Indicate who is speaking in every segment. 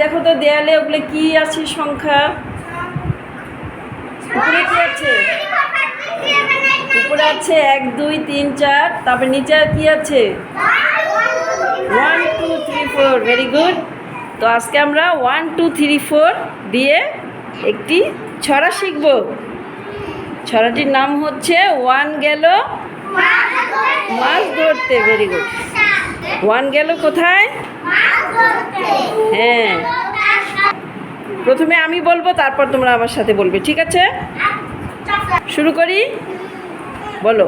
Speaker 1: দেখো তো দেয়ালে ওগুলো কি আছে সংখ্যা? উপরে কি আছে? উপরে আছে 1 2 3 4, তারপর নিচে কি আছে? 1 2 3 4। Very good. তো আজকে আমরা 1 2 3 4 দিয়ে একটি ছড়া শিখব। ছড়াটির নাম হচ্ছে 1 গেল মাছ ধরতে। Very good. 1 গেল কোথায়? হ্যাঁ, প্রথমে আমি বলবো, তারপর তোমরা আমার সাথে বলবে, ঠিক আছে? শুরু করি। বলো,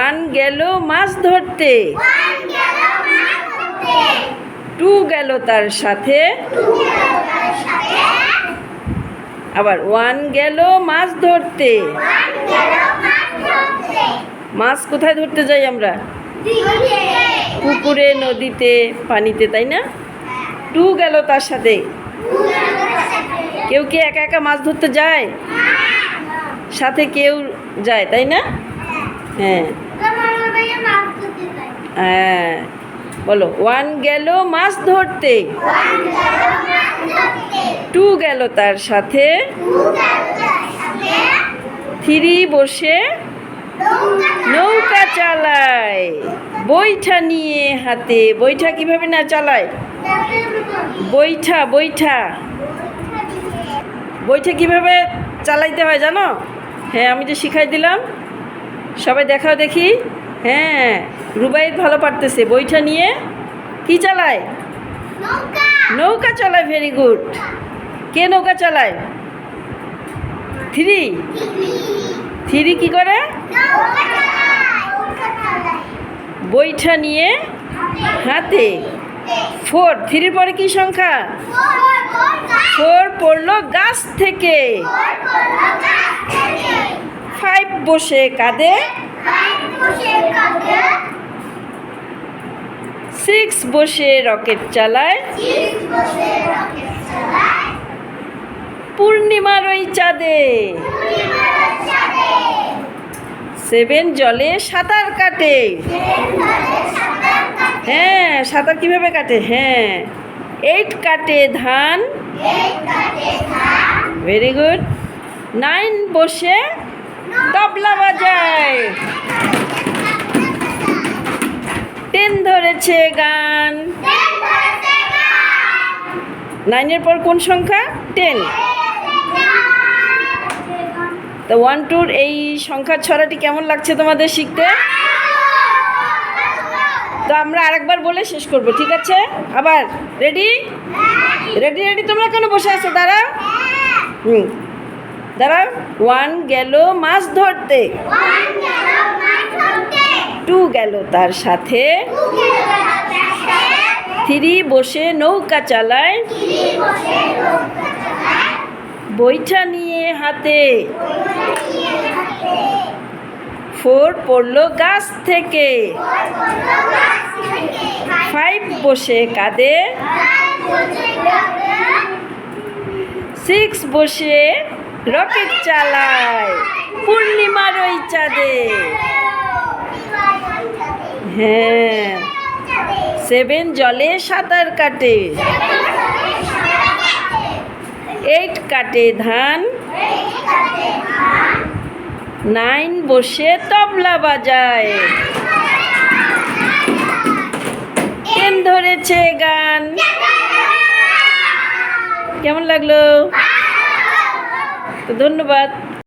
Speaker 1: 1 গেল মাছ ধরতে, 2 গেল তার সাথে, আবার 1 গেল মাছ ধরতে। মাছ কোথায় ধরতে যাই আমরা? পুকুরে, নদীতে, পানিতে, তাই না? 2 গেল তার সাথে। কেউ কি একা একা মাছ ধরতে যায়? সাথে কেউ যায়, তাই না? হ্যাঁ হ্যাঁ, বলো, 1 গেল মাছ ধরতে, 2 গেল তার সাথে, 3 বসে নৌকা চালায়, বৈঠা নিয়ে হাতে। বৈঠা কিভাবে না চালায়? বৈঠা বৈঠা বৈঠা কিভাবে চালাইতে হয় জানো? হ্যাঁ, আমি যে শিখাই দিলাম, সবাই দেখাও দেখি। হ্যাঁ, রুবাইত ভালো পারতেছে। বৈঠা নিয়ে কি চালায়? নৌকা চালায়। Very good. কে নৌকা চালায়? 3 কি করে? বৈঠা নিয়ে হাতে। 4, 3 পরে কি সংখ্যা? 4 পড়লো গাছ থেকে। 5 বসে কাঁদে, 6 বসে রকেট চালায়, পূর্ণিমার ওই চাঁদে। 7 জলে সাঁতার কাটে। হ্যাঁ, সাঁতার কিভাবে কাটে? হ্যাঁ, 8 কাটে ধান। Very good. 9 বসে তবলা বাজায়। 10 ধরেছে গান। 9-এর পর কোন সংখ্যা? 10। তো 1 2 এই সংখ্যার ছড়াটি কেমন লাগছে তোমাদের শিখতে? তো আমরা আরেকবার বলে শেষ করব, ঠিক আছে? আবার রেডি রেডি রেডি। তোমরা কেন বসে আছো? দাঁড়াও। দাঁড়াও। 1 গেল মাছ ধরতে, 2 গেল তার সাথে, 3 বসে নৌকা চালায়, বৈঠা নিয়ে হাতে, 4 পড়লো গাছ থেকে, 5 বসে কাঁদে, 6 বসে রকেট চালায়, পূর্ণিমার ওই চাঁদে। হ্যাঁ, 7 জলে সাঁতার কাটে, 8 কাটে ধান, 9 বসে তবলা বাজায়, 10 ধরেছে গান। কেমন লাগলো? তো ধন্যবাদ।